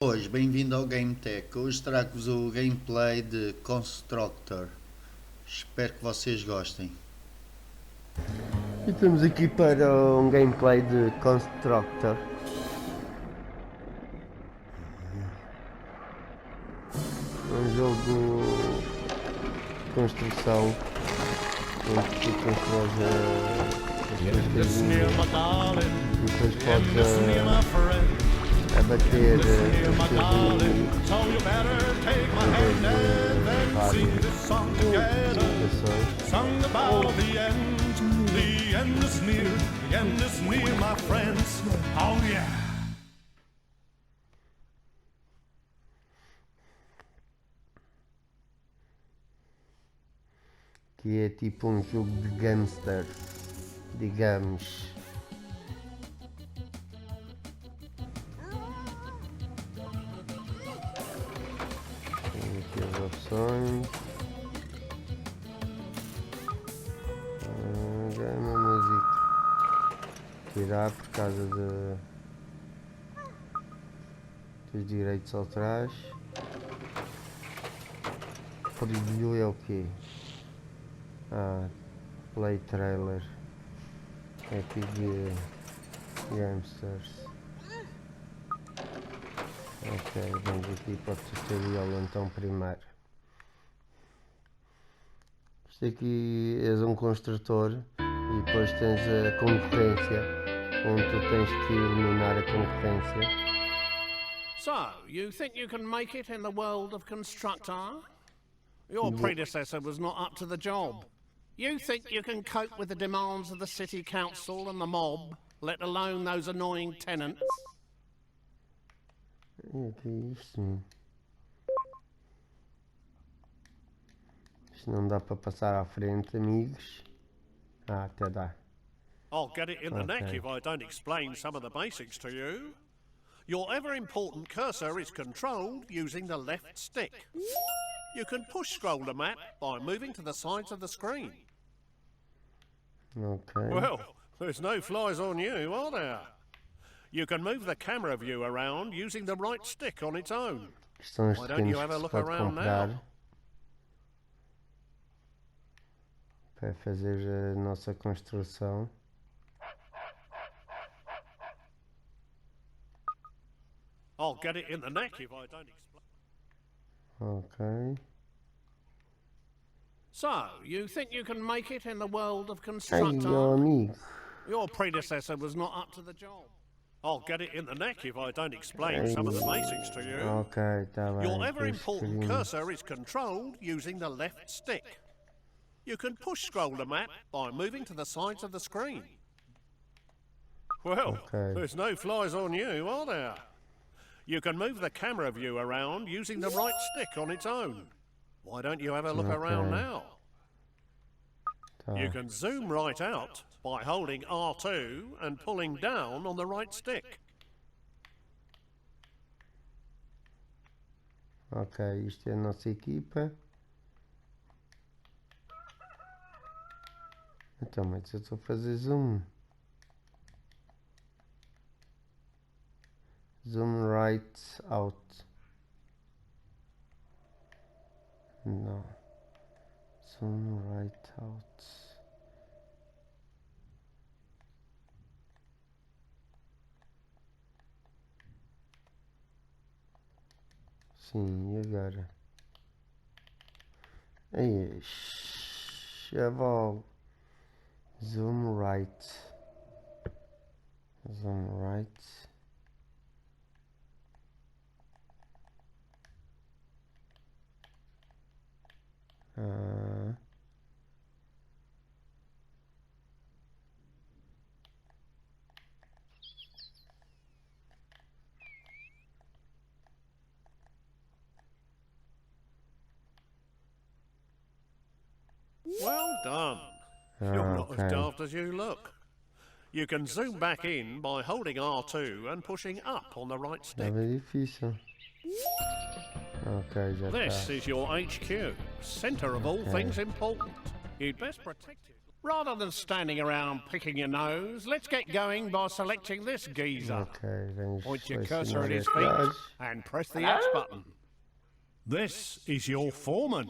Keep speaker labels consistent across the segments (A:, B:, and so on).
A: Hoje, bem-vindo ao GameTech. Hoje trago-vos o gameplay de Constructor. Espero que vocês gostem.
B: E estamos aqui para um gameplay de Constructor. Um jogo de construção onde tu constróis as casinhas e depois podes abater os teus inimigos através de situações. Que é tipo um jogo de gangsters, digamos. Tem aqui as opções. Já é uma música. Tirar por causa dos direitos autorais. Preview é o quê? Play trailer. Epic Gamesters. Ok, vamos aqui para o tutorial então primeiro. Isto aqui és um construtor e depois tens a concorrência, onde tu tens que eliminar a concorrência.
C: So, you think you can make it in the world of Constructor? Your predecessor was not up to the job. You think you can cope with the demands of the city council and the mob, let alone those annoying tenants?
B: O que é isto? Isto não dá para passar à frente, amigos. Até dá.
C: I'll get it in the neck if I don't explain some of the basics to you. Your ever-important cursor is controlled using the left stick. You can push-scroll the map by moving to the sides of the screen.
B: Ok.
C: Well, there's no flies on you, are there? You can move the camera view around using the right stick on its own.
B: São os
C: Why don't you
B: terrenos
C: have
B: que
C: a
B: se
C: look
B: pode
C: around
B: comprar
C: now?
B: para fazer a nossa construção.
C: I'll get it in the neck if I don't explain.
B: Ok.
C: So, you think you can make it in the world of
B: Ai,
C: Constructor?
B: meu amigo.
C: Your predecessor was not up to the job. I'll get it in the neck if I don't explain some of the basics to you.
B: Ok, tá bem.
C: Your ever-important
B: Depois
C: cursor is controlled using the left stick. You can push-scroll the map by moving to the sides of the screen. Well,
B: Okay.
C: there's no flies on you, are there? You can move the camera view around using the right stick on its own. Why don't you have a look around
B: Okay.
C: now?
B: tá.
C: You can zoom right out by holding R2 and pulling down on the right stick.
B: Ok, isto é a nossa equipa. Então, mas eu estou a fazer zoom. Zoom right out. Não. Zoom right out. Sim, e agora? Aí, chaval. Zoom right. Zoom right.
C: Well done. You're not as daft as you look. You can zoom back in by holding R2 and pushing up on the right stick.
B: Estava difícil. Ok, já
C: This
B: está.
C: is your HQ, centre of all things important. You'd best protect it. Rather than standing around picking your nose, let's get going by selecting this geezer.
B: Ok, vamos
C: Point your cursor
B: selecionar
C: at his
B: este
C: feet
B: gajo.
C: and press the X button. This is your foreman.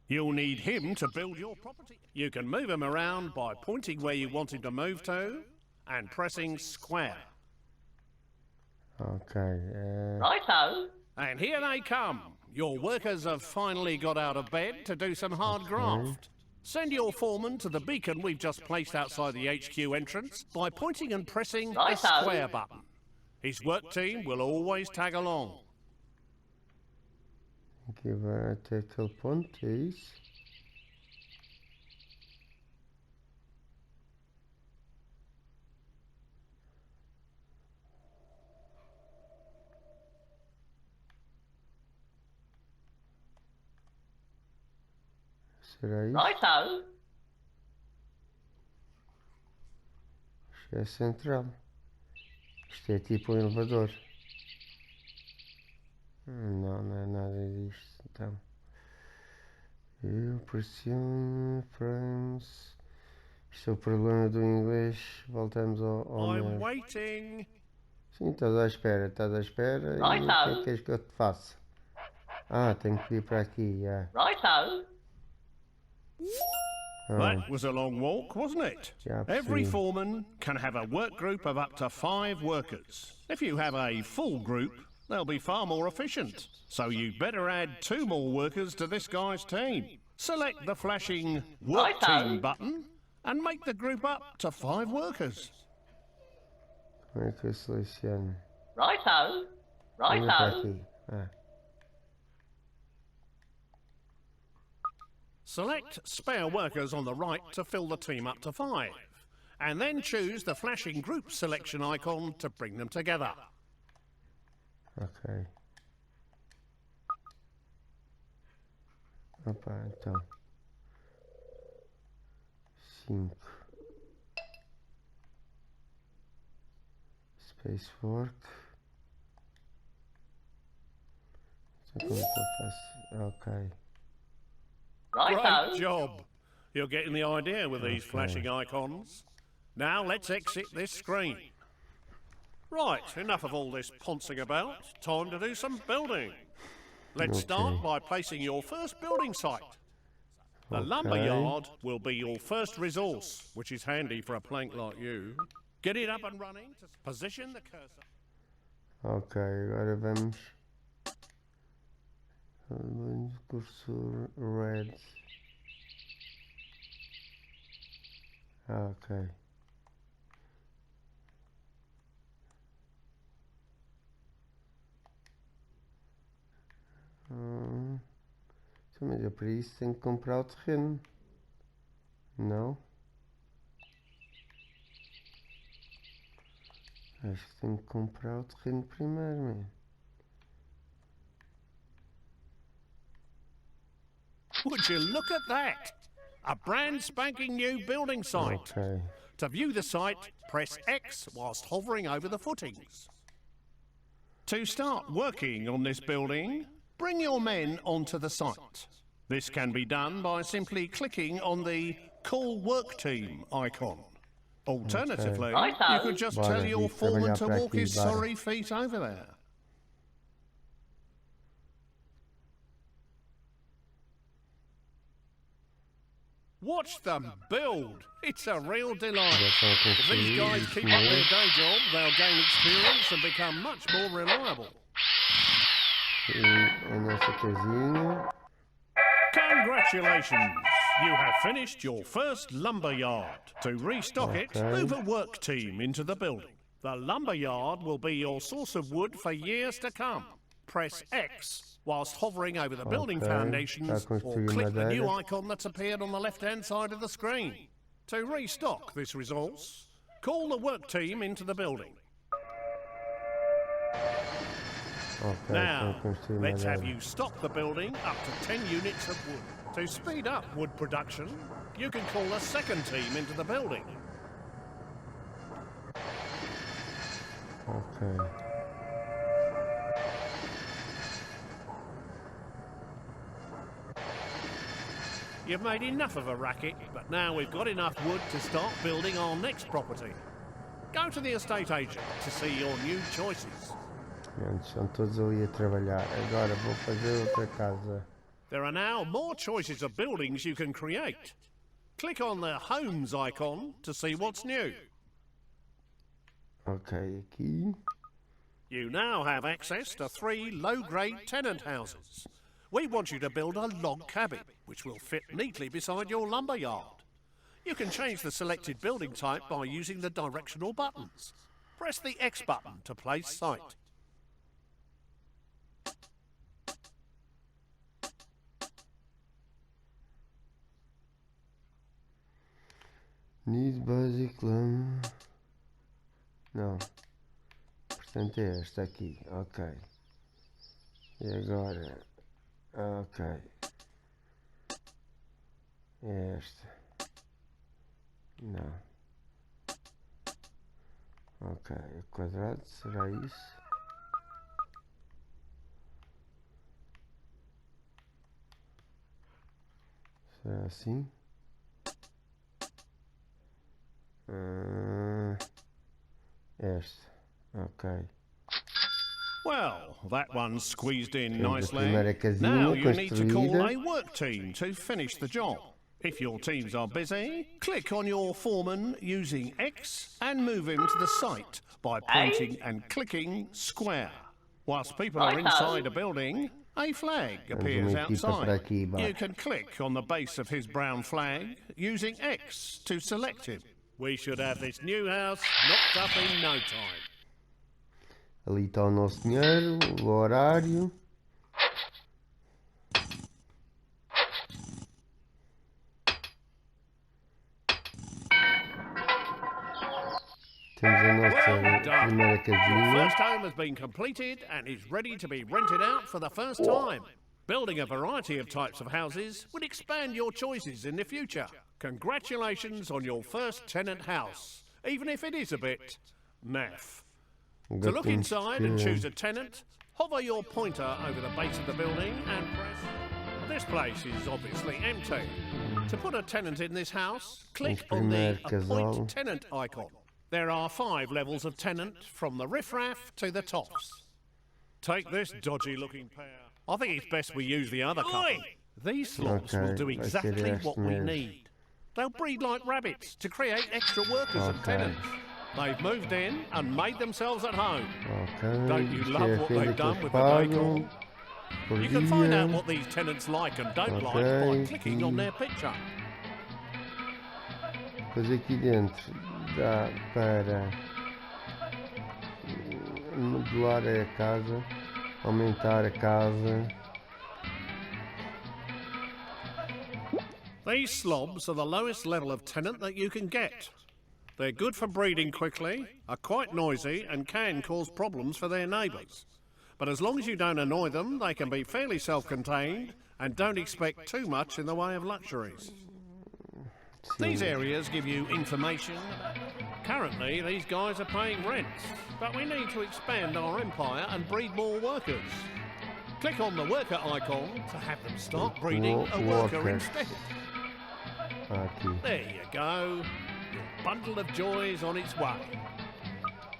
C: You'll need him to build your property. You can move him around by pointing where you want him to move to and pressing square.
B: Ok,
D: Righto.
C: And here they come. Your workers have finally got out of bed to do some hard graft. Send your foreman to the beacon we've just placed outside the HQ entrance by pointing and pressing the
D: Righto.
C: square button. His work team will always tag along.
B: aqui vai até aquele ponto, é isso? Será isso?
D: Righto.
B: Isto é central. Isto é tipo um elevador. Não, não é nada disto. Então, eu pressiono frames. Isto é o problema do inglês. Voltamos ao
C: I'm
B: meu.
C: waiting.
B: Sim, estás à espera, estás à espera. E o que é que queres que eu te faça? Ah, tenho que ir para aqui, já.
D: Righto.
C: That was a long walk, wasn't it?
B: Yeah,
C: Every
B: absolutely.
C: foreman can have a work group of up to 5 workers. If you have a full group, they'll be far more efficient. So you better add 2 more workers to this guy's team. Select the flashing Work
D: Righto.
C: Team button and make the group up to 5 workers.
B: Como é que eu seleciono?
D: Righto.
B: Olha para
D: Righto.
B: aqui. Ah,
C: Select spare workers on the right to fill the team up to 5. And then choose the flashing group selection icon to bring them together.
B: ok. Opa, então. 5. Space work. Então como é que eu faço? Ok.
C: Great
D: Righto.
C: job. You're getting the idea with these flashing icons. Now let's exit this screen. Right, enough of all this poncing about. Time to do some building. Let's start by placing your first building site. The lumber yard will be your first resource, which is handy for a plank like you. Get it up and running to position the cursor.
B: Ok, agora vamos. Cursor red. Ok. Então, mas eu para isso tenho que comprar o terreno. Não? Acho que tenho que comprar o terreno primeiro, man.
C: Would you look at that? A brand spanking new building site.
B: Ok.
C: To view the site, press X whilst hovering over the footings. To start working on this building, bring your men onto the site. This can be done by simply clicking on the Call Work Team icon. Alternatively,
D: Righto.
C: you could just tell your foreman to walk his sorry feet over there. Watch them build. It's a real delight. If these guys keep up their day job, they'll gain experience and become much more reliable.
B: E a nossa casinha.
C: Congratulations! You have finished your first lumber yard. To restock it, move a work team into the building. The lumber yard will be your source of wood for years to come. Press X whilst hovering over the building foundations, or click the new icon that's appeared on the left-hand side of the screen. To restock this resource, call the work team into the building.
B: Ok,
C: Now,
B: então construir
C: let's have
B: madeira.
C: you stock the building up to 10 units of wood. To speed up wood production, you can call a second team into the building.
B: Ok.
C: You've made enough of a racket, but now we've got enough wood to start building our next property. Go to the estate agent to see your new choices.
B: Antes estão todos ali a trabalhar. Agora vou fazer outra casa.
C: There are now more choices of buildings you can create. Click on the Homes icon to see what's new.
B: Ok, aqui.
C: You now have access to 3 low-grade tenant houses. We want you to build a log cabin, which will fit neatly beside your lumber yard. You can change the selected building type by using the directional buttons. Press the X button to place site.
B: Need basic lam. Não. Portanto é esta aqui. Ok. E agora. Ok. É esta. Não. Ok. Quadrado será isso? Será assim? Este. Ok.
C: Well, that one's squeezed in
B: Temos a
C: nicely.
B: primeira casinha
C: Now you need to call
B: construída.
C: a work team to finish the job. If your teams are busy, click on your foreman using X and move him to the site by pointing and clicking square. Whilst people are inside a building, a flag appears
B: uma equipa por
C: outside.
B: aqui embaixo.
C: You can click on the base of his brown flag using X to select him. We should have this new house knocked up in no time.
B: Ali está o nosso dinheiro, o horário. Temos a nossa
C: done.
B: primeira
C: Your
B: casinha.
C: first home has been completed and is ready to be rented out for the first time. Building a variety of types of houses would expand your choices in the future. Congratulations on your first tenant house, even if it is a bit naff. To
B: Agora
C: look
B: temos
C: inside
B: que-
C: and choose a tenant, hover your pointer over the base of the building and press... This place is obviously empty. To put a tenant in this house, click on the
B: primeiro casal.
C: Appoint Tenant icon. There are 5 levels of tenant, from the riffraff to the toffs. Take this dodgy-looking pair. I think it's best we use the other couple. These slobs will
B: Okay,
C: do
B: vai ser
C: exactly
B: este
C: what we
B: mesmo.
C: need. They'll breed like rabbits to create extra workers and
B: Okay.
C: tenants. They've moved in and made themselves at home.
B: Ok.
C: Don't you
B: Isto
C: love
B: é a
C: what
B: renda
C: they've
B: que
C: done
B: eles
C: with the
B: pagam
C: decor?
B: por
C: You can find out
B: dia.
C: what these tenants like and don't like by
B: Okay,
C: clicking on their picture.
B: Depois aqui dentro dá para modelar a casa, aumentar a casa.
C: These slobs are the lowest level of tenant that you can get. They're good for breeding quickly, are quite noisy and can cause problems for their neighbours. But as long as you don't annoy them, they can be fairly self-contained and don't expect too much in the way of luxuries. These areas give you information. Currently, these guys are paying rents, but we need to expand our empire and breed more workers. Click on the worker icon to have them start breeding a worker
B: Worker.
C: instead.
B: Aqui.
C: There you go. Your bundle of joy is on its way.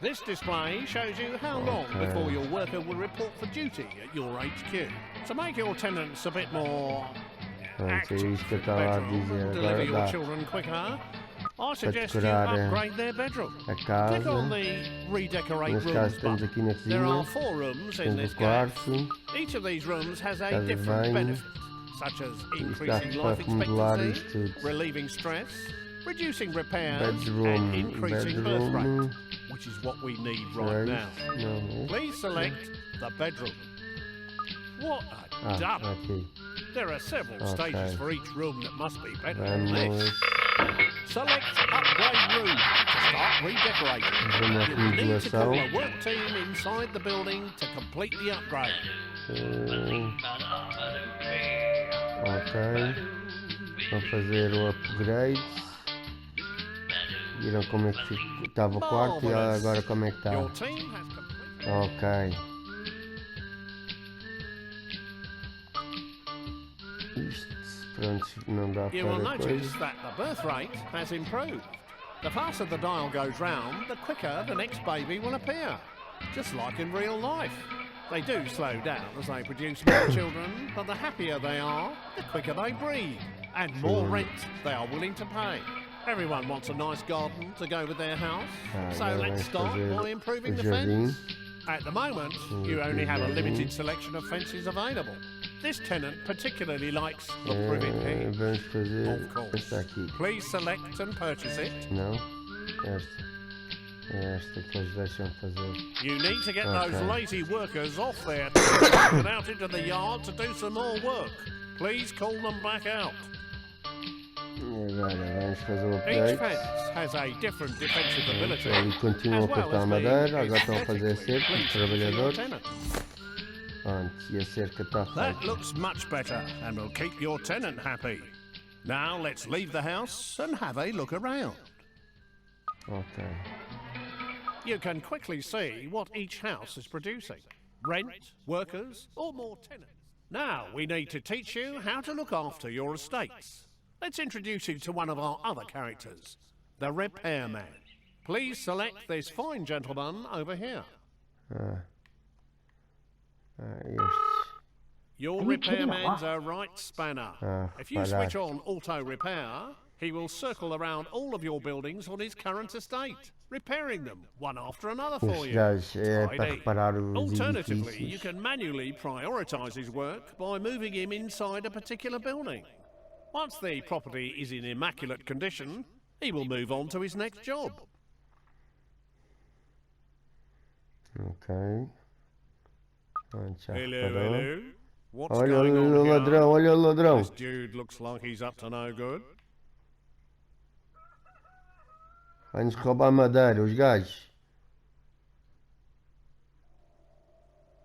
C: This display shows you how long
B: Okay.
C: before your worker will report for duty at your HQ. To make your tenants a bit more
B: Pronto, é
C: active
B: isto que eu
C: in the
B: estava a
C: bedroom
B: dizer.
C: and deliver
B: Agora
C: your
B: dá
C: children quicker, I suggest you
B: decorar,
C: upgrade their bedroom.
B: a
C: Click
B: casa.
C: on the redecorate
B: Neste caso
C: rooms
B: estamos
C: button.
B: aqui na
C: There are
B: cozinha.
C: 4 rooms in
B: Temos
C: this
B: o
C: game.
B: quarto.
C: Each of these rooms has a
B: Casa de
C: different
B: banho.
C: benefit, such as
B: Isto dá
C: increasing
B: para
C: life
B: remodelar isto
C: expectancy,
B: tudo.
C: relieving stress, reducing repairs,
B: Bedroom,
C: and increasing birth
B: bedroom.
C: rate, which is what we need right now.
B: Não,
C: Please select the bedroom. What a dub!
B: aqui.
C: There are several
B: Okay.
C: stages for each room that must be better than
B: Vamos.
C: this. Select upgrade room to start redecorating.
B: Vamos à
C: You will need to call
B: remodelação.
C: a work team inside the building to complete the upgrade.
B: Ok. Vamos fazer o upgrade. Viram como é que estava o quarto e
C: Marvelous.
B: agora como é que está.
C: Your team has completed.
B: Ok. Isto Pronto, não dá
C: You will
B: para
C: notice
B: coisa.
C: that the birth rate has improved. The faster the dial goes round, the quicker the next baby will appear. Just like in real life. They do slow down as they produce more children, but the happier they are, the quicker they breed, and more rent they are willing to pay. Everyone wants a nice garden to go with their house, so
B: Agora
C: let's
B: vamos
C: start
B: fazer
C: by improving
B: o
C: the
B: jardim.
C: fence. At the moment, you only have a limited selection of fences available. This tenant particularly likes the privet hedge.
B: Vamos fazer
C: Of course.
B: esta aqui.
C: Please select and purchase it.
B: Não? Esta. É esta que eles deixam fazer.
C: You need to get
B: Okay.
C: those lazy workers off there and out into the yard to do some more work. Please call them back out.
B: E agora vamos fazer o
C: Each
B: update.
C: fence has a different defensive ability.
B: Ele continua
C: as
B: a
C: well
B: cortar
C: as
B: madeira,
C: being
B: agora estão a fazer
C: aesthetically
B: cerco, os
C: pleasing for your
B: trabalhadores.
C: tenant.
B: Pronto, e a cerca está
C: That
B: feita.
C: looks much better and will keep your tenant happy. Now let's leave the house and have a look around.
B: Ok.
C: You can quickly see what each house is producing. Rent, workers, or more tenants. Now we need to teach you how to look after your estates. Let's introduce you to one of our other characters, the repairman. Please select this fine gentleman over here.
B: Estes.
C: Your
D: Are you kidding,
C: repairman's
D: what?
C: a right spanner.
B: Ah,
C: If you
B: right.
C: switch on auto repair, he will circle around all of your buildings on his current estate, repairing them one after another for
B: Estes
C: you.
B: gajos é para
C: Tidy.
B: reparar os
C: Alternatively, you
B: edifícios.
C: can manually prioritise his work by moving him inside a particular building. Once the property is in immaculate condition, he will move on to his next job.
B: Ok. Pronto, já
C: Hello,
B: reparou.
C: hello. What's
B: Olha
C: going on
B: o
C: here?
B: ladrão, olha o ladrão.
C: This dude looks like he's up to no good.
B: Vai-nos roubar madeira, os gajos.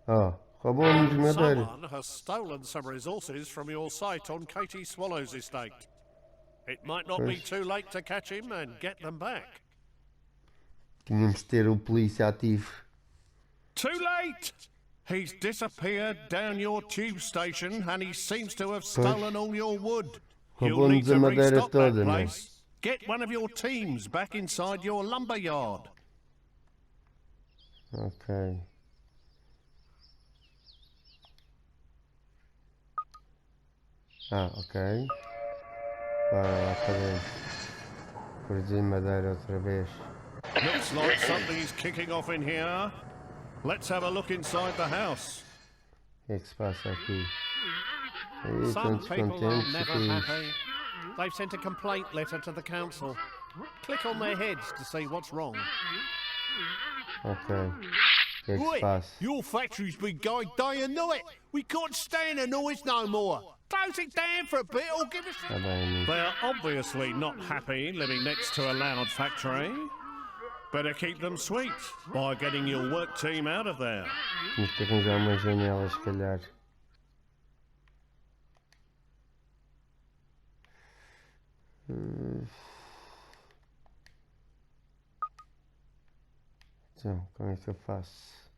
B: Ó, roubou-nos madeira.
C: Someone has stolen some resources from your site on Katie Swallow's estate. It might not be
B: Pois.
C: too late to catch him and get them back.
B: Tínhamos de ter o polícia ativo.
C: Too late! He's disappeared down your tube station and he seems to have stolen all your wood. You'll need
B: Roubou-nos a
C: to
B: madeira
C: restock that
B: toda, meu.
C: place. Get one of your teams back inside your lumber yard.
B: Ok. Ah, ok. Bora lá para dentro. Produzir madeira outra vez.
C: Looks like something's kicking off in here. Let's have a look inside the house.
B: O que é que se passa aqui? Aí,
C: Some
B: estão
C: people are
B: descontentes
C: never
B: aqui.
C: happy. They've sent a complaint letter to the council. Click on their heads to see what's wrong.
B: Ok. O que é que se
C: Oi,
B: passa?
C: your factory's been going day and night. We can't stand the noise no more. Close it down for a bit or give us
B: Tá bem, amigo.
C: They're obviously not happy living next to a loud factory. Better keep them sweet by getting your work team out of there.
B: Temos que arranjar uma janela, se calhar. Então, como é que eu faço?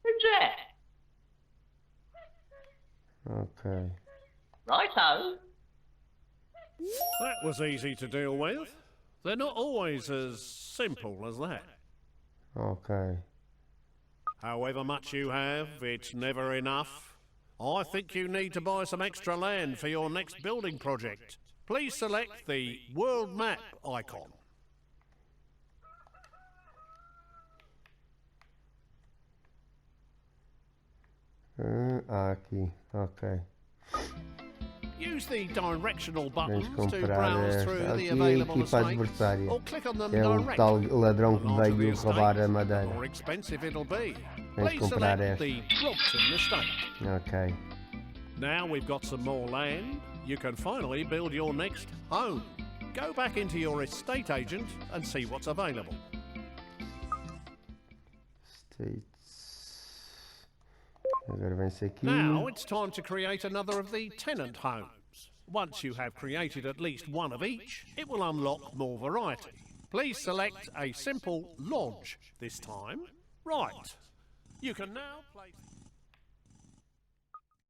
D: Who's there?
B: Ok.
D: Righto.
C: That was easy to deal with. They're not always as simple as that.
B: Ok.
C: However much you have, it's never enough. I think you need to buy some extra land for your next building project. Please select the world map icon.
B: Aqui. Ok.
C: Use the directional buttons
B: Vamos
C: to
B: comprar
C: browse
B: esta.
C: through the
B: Aqui é a
C: available
B: equipa
C: estates,
B: adversária.
C: or click on them
B: É o
C: directly.
B: tal ladrão que
C: The larger the
B: veio roubar a
C: estate, the
B: madeira.
C: more expensive it'll be.
B: Vamos
C: Please
B: comprar
C: select
B: esta.
C: the Brompton estate.
B: Ok.
C: Now we've got some more land, you can finally build your next home. Go back into your estate agent and see what's available.
B: States. Agora vem-se aqui.
C: Now it's time to create another of the tenant homes. Once you have created at least one of each, it will unlock more variety. Please select a simple lodge this time. Right. You can now place...